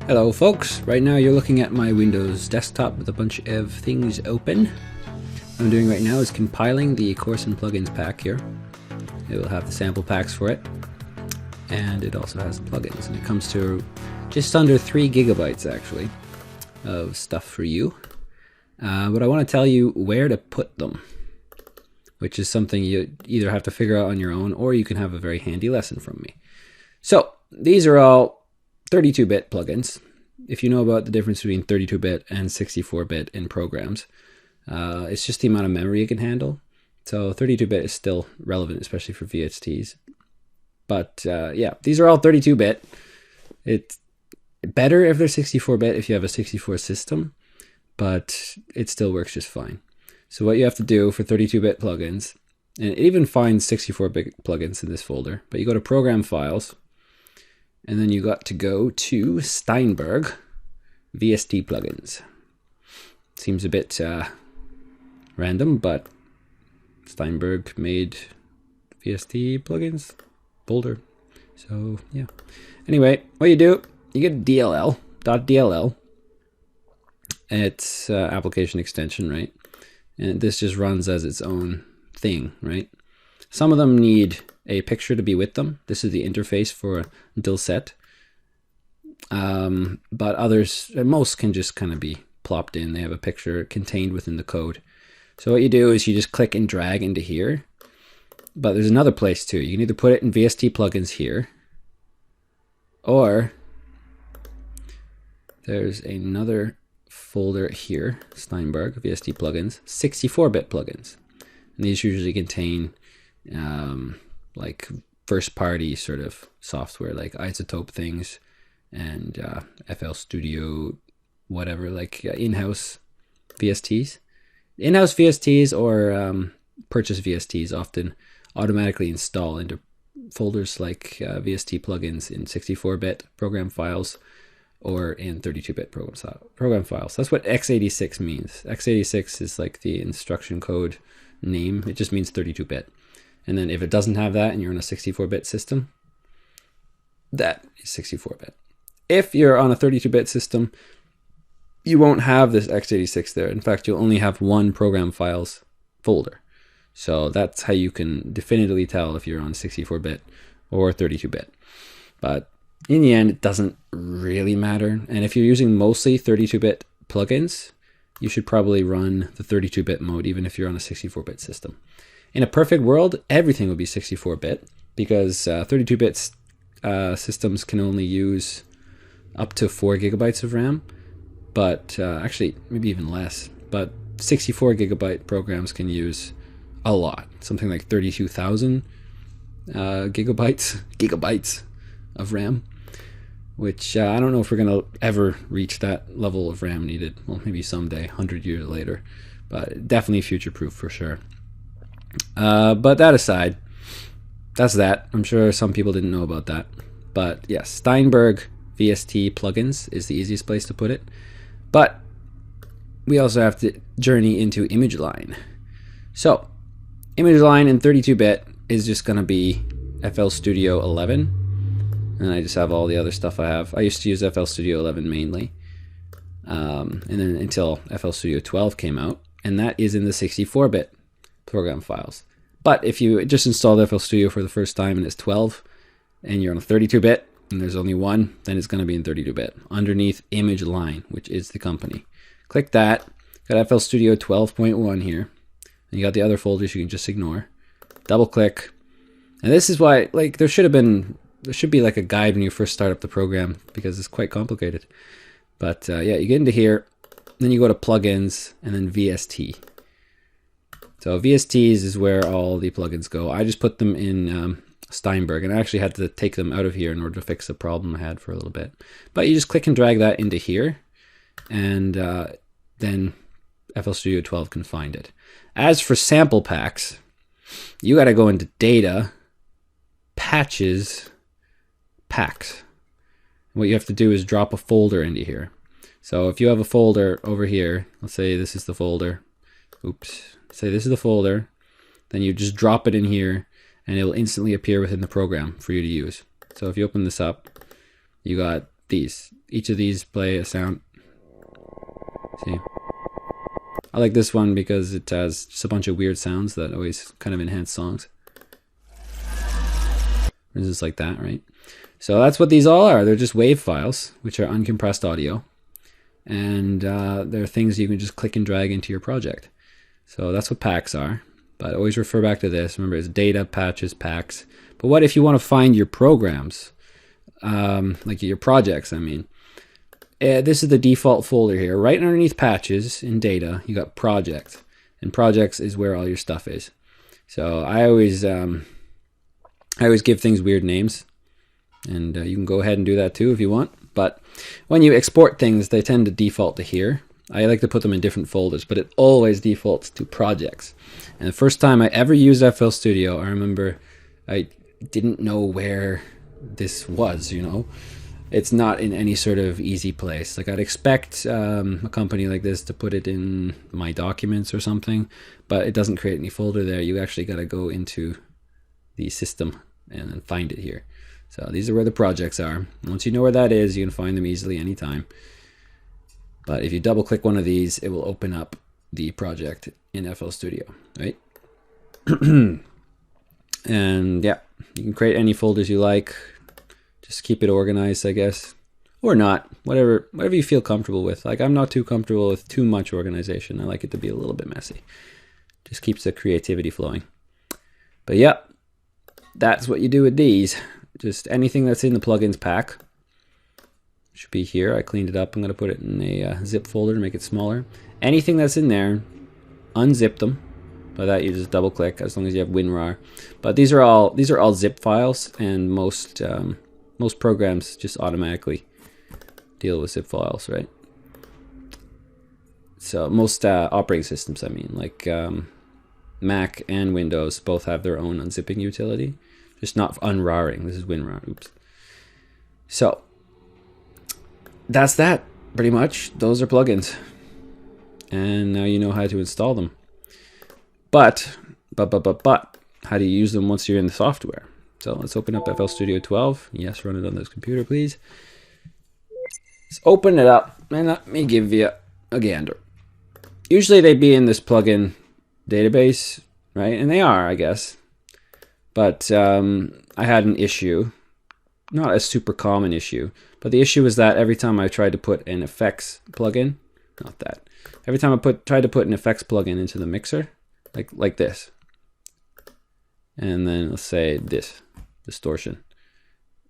Hello folks, right now you're looking at my Windows desktop with a bunch of things open. What I'm doing right now is compiling the course and plugins pack here. It will have the sample packs for it, and it also has the plugins, and it comes to just under 3 gigabytes actually of stuff for you. But I want to tell you where to put them, which is something you either have to figure out on your own or you can have a very handy lesson from me. So these are all 32-bit plugins. If you know about the difference between 32-bit and 64-bit in programs, it's just the amount of memory you can handle. So 32-bit is still relevant, especially for VSTs. But yeah, these are all 32-bit. It's better if they're 64-bit if you have a 64 system, but it still works just fine. So what you have to do for 32-bit plugins, and it even finds 64-bit plugins in this folder, but you go to Program Files, and then you got to go to Steinberg VST plugins. Seems a bit random, but Steinberg made VST plugins folder. So yeah. Anyway, what you do, you get DLL.dll. It's application extension, right? And this just runs as its own thing, right? Some of them need a picture to be with them. This is the interface for Dillset. But others, most can just kind of be plopped in. They have a picture contained within the code. So what you do is you just click and drag into here. But there's another place too. You can either put it in VST plugins here, or there's another folder here, Steinberg VST plugins, 64-bit plugins. And these usually contain like first-party sort of software, like iZotope things and FL Studio, whatever, like in-house VSTs. In-house VSTs or purchase VSTs often automatically install into folders like VST plugins in 64-bit program files or in 32-bit program files. That's what x86 means. x86 is like the instruction code name. It just means 32-bit. And then if it doesn't have that and you're on a 64-bit system, that is 64-bit. If you're on a 32-bit system, you won't have this x86 there. In fact, you'll only have one program files folder. So that's how you can definitively tell if you're on 64-bit or 32-bit. But in the end, it doesn't really matter. And if you're using mostly 32-bit plugins, you should probably run the 32-bit mode even if you're on a 64-bit system. In a perfect world, everything would be 64-bit because 32-bit systems can only use up to 4 gigabytes of RAM, but actually maybe even less. But 64 gigabyte programs can use a lot, something like 32,000 gigabytes of RAM, which I don't know if we're going to ever reach that level of RAM needed. Well, maybe someday, 100 years later, but definitely future-proof for sure. But that aside, that's that. I'm sure some people didn't know about that. But yes, Steinberg VST plugins is the easiest place to put it. But we also have to journey into ImageLine. So ImageLine in 32-bit is just going to be FL Studio 11. And I just have all the other stuff I have. I used to use FL Studio 11 mainly. And then until FL Studio 12 came out. And that is in the 64-bit program files. But if you just installed FL Studio for the first time and it's 12, and you're on a 32-bit, and there's only one, then it's going to be in 32-bit, underneath ImageLine, which is the company. Click that. Got FL Studio 12.1 here. And you got the other folders you can just ignore. Double click. And this is why, like, there should be like a guide when you first start up the program because it's quite complicated. But yeah, you get into here, then you go to plugins and then VST. So VSTs is where all the plugins go. I just put them in Steinberg, and I actually had to take them out of here in order to fix the problem I had for a little bit. But you just click and drag that into here, and then FL Studio 12 can find it. As for sample packs, you got to go into Data, Patches, Packs. What you have to do is drop a folder into here. So if you have a folder over here, let's say this is the folder. Oops. Say this is the folder. Then you just drop it in here, and it will instantly appear within the program for you to use. So if you open this up, you got these. Each of these play a sound. See? I like this one because it has just a bunch of weird sounds that always kind of enhance songs. Just like that, right? So that's what these all are. They're just WAV files, which are uncompressed audio. And they're things you can just click and drag into your project. So that's what packs are. But always refer back to this. Remember, it's data, patches, packs. But what if you want to find your programs? Like your projects, I mean. This is the default folder here. Right underneath patches in data, you got project. And projects is where all your stuff is. So I always give things weird names. And you can go ahead and do that too if you want. But when you export things, they tend to default to here. I like to put them in different folders, but it always defaults to projects. And the first time I ever used FL Studio, I remember I didn't know where this was, you know. It's not in any sort of easy place. Like I'd expect a company like this to put it in my documents or something, but it doesn't create any folder there. You actually got to go into the system and then find it here. So these are where the projects are. Once you know where that is, you can find them easily anytime. But if you double click one of these, it will open up the project in FL Studio, right? And yeah, you can create any folders you like. Just keep it organized, I guess. Or not, whatever you feel comfortable with. Like I'm not too comfortable with too much organization. I like it to be a little bit messy. Just keeps the creativity flowing. But yeah, that's what you do with these. Just anything that's in the plugins pack should be here. I cleaned it up. I'm going to put it in a zip folder to make it smaller. Anything that's in there, unzip them. By that you just double click as long as you have WinRAR. But these are all zip files, and most programs just automatically deal with zip files, right? So most operating systems, I mean, like Mac and Windows both have their own unzipping utility. Just not unRARing. This is WinRAR. Oops. So that's that, pretty much. Those are plugins. And now you know how to install them. But, how do you use them once you're in the software? So let's open up FL Studio 12. Yes, run it on this computer, please. Let's open it up and let me give you a gander. Usually they'd be in this plugin database, right? And they are, I guess. But I had an issue, not a super common issue, but the issue was that every time I tried to put an effects plugin, every time I tried to put an effects plugin into the mixer, like this, and then let's say this, distortion,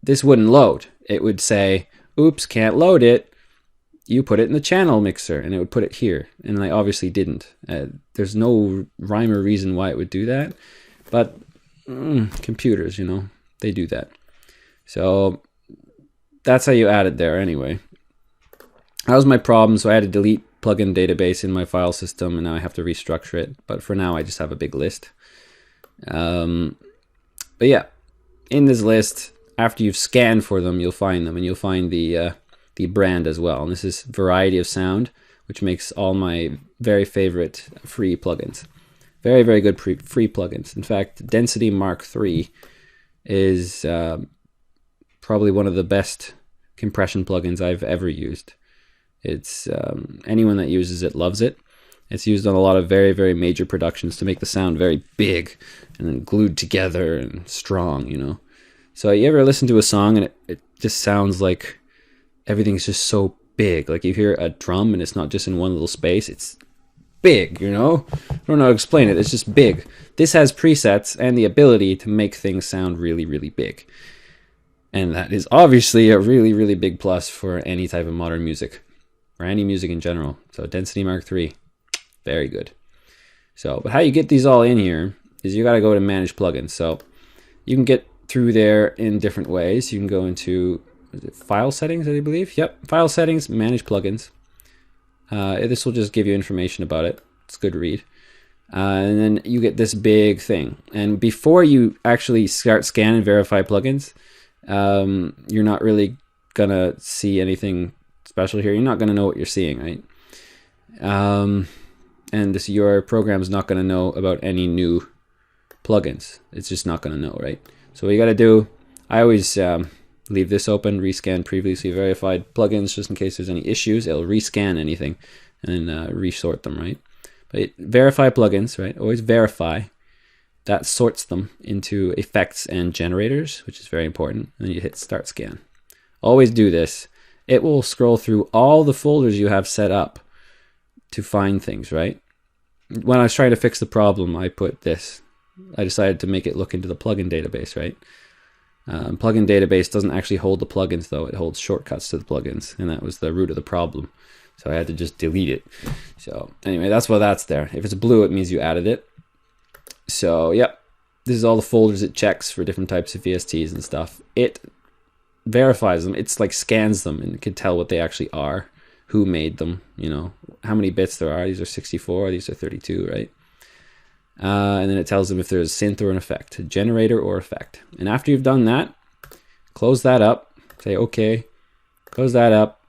this wouldn't load. It would say, oops, can't load it. You put it in the channel mixer, and it would put it here. And I obviously didn't. There's no rhyme or reason why it would do that, but computers, you know, they do that. So that's how you add it there anyway. That was my problem, so I had to delete plugin database in my file system, and now I have to restructure it. But for now, I just have a big list. But yeah, in this list, after you've scanned for them, you'll find them, and you'll find the brand as well. And this is Variety of Sound, which makes all my very favorite free plugins. Very, very good free plugins. In fact, Density Mark III is probably one of the best compression plugins I've ever used. It's anyone that uses it loves it. It's used on a lot of very, very major productions to make the sound very big and then glued together and strong, you know. So you ever listen to a song and it just sounds like everything's just so big. Like you hear a drum and it's not just in one little space, it's big, you know? I don't know how to explain it. It's just big. This has presets and the ability to make things sound really, really big. And that is obviously a really, really big plus for any type of modern music, or any music in general. So Density Mark III, very good. So, but how you get these all in here is you got to go to Manage Plugins. So you can get through there in different ways. You can go into File Settings, I believe. Yep, File Settings, Manage Plugins. This will just give you information about it. It's a good read. And then you get this big thing. And before you actually start scan and verify plugins, you're not really going to see anything special here. You're not going to know what you're seeing, right? And your program is not going to know about any new plugins. It's just not going to know, right? So what you got to do, I always leave this open, rescan previously verified plugins just in case there's any issues. It'll rescan anything and resort them, right? But verify plugins, right? Always verify. That sorts them into effects and generators, which is very important. And then you hit start scan. Always do this. It will scroll through all the folders you have set up to find things, right? When I was trying to fix the problem, I put this. I decided to make it look into the plugin database, right? Plugin database doesn't actually hold the plugins though. It holds shortcuts to the plugins, and that was the root of the problem. So I had to just delete it. So anyway, that's why that's there. If it's blue, it means you added it. So yep, this is all the folders it checks for different types of VSTs and stuff. It verifies them. It's like scans them and can tell what they actually are, who made them, you know, how many bits there are. These are 64, these are 32, right? And then it tells them if there's a synth or an effect, a generator or effect. And after you've done that, close that up, say okay, close that up,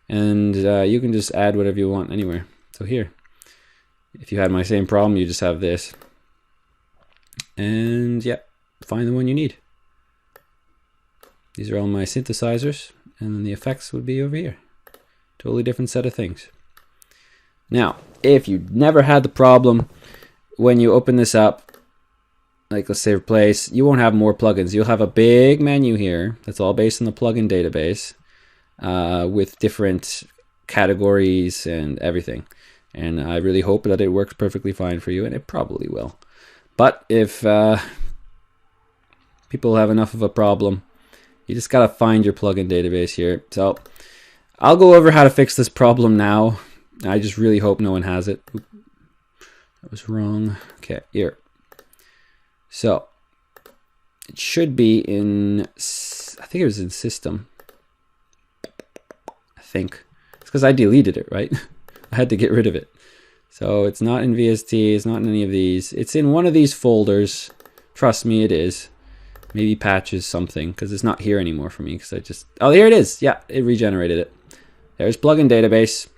and you can just add whatever you want anywhere. So here, if you had my same problem, you just have this. And yeah, find the one you need. These are all my synthesizers, and then the effects would be over here. Totally different set of things. Now, if you never had the problem, when you open this up, like let's say replace, you won't have more plugins. You'll have a big menu here that's all based on the plugin database with different categories and everything. And I really hope that it works perfectly fine for you, and it probably will. But if people have enough of a problem, you just gotta find your plugin database here. So I'll go over how to fix this problem now. I just really hope no one has it. Oop, that was wrong. Okay, here. So it should be in, I think it was in system. I think. It's because I deleted it, right? I had to get rid of it. So it's not in VST, it's not in any of these. It's in one of these folders. Trust me, it is. Maybe patches something, because it's not here anymore for me. Because I just, oh, here it is. Yeah, it regenerated it. There's plugin database.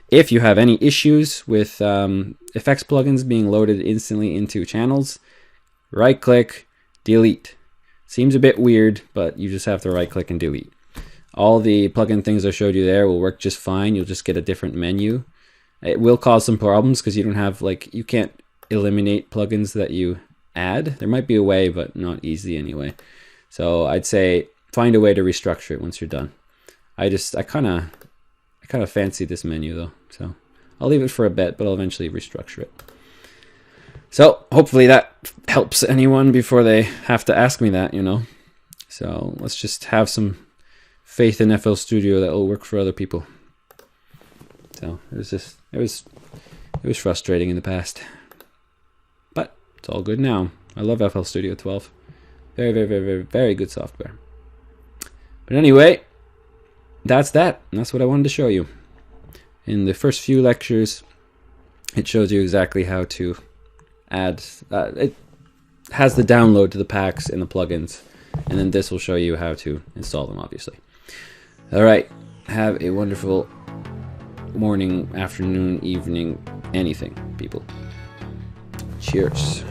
If you have any issues with effects plugins being loaded instantly into channels, right click, delete. Seems a bit weird, but you just have to right click and delete. All the plugin things I showed you there will work just fine. You'll just get a different menu. It will cause some problems because you don't have, like, you can't eliminate plugins that you add. There might be a way, but not easy anyway. So I'd say find a way to restructure it once you're done. I kind of fancy this menu though, so I'll leave it for a bit, but I'll eventually restructure it. So hopefully that helps anyone before they have to ask me that, you know. So let's just have some faith in FL Studio that will work for other people. So it was frustrating in the past, but it's all good now. I love FL Studio 12. Very, very, very, very, very good software. But anyway, that's that. And that's what I wanted to show you. In the first few lectures, it shows you exactly how to add. It has the download to the packs and the plugins, and then this will show you how to install them, obviously. All right. Have a wonderful morning, afternoon, evening, anything, people. Cheers.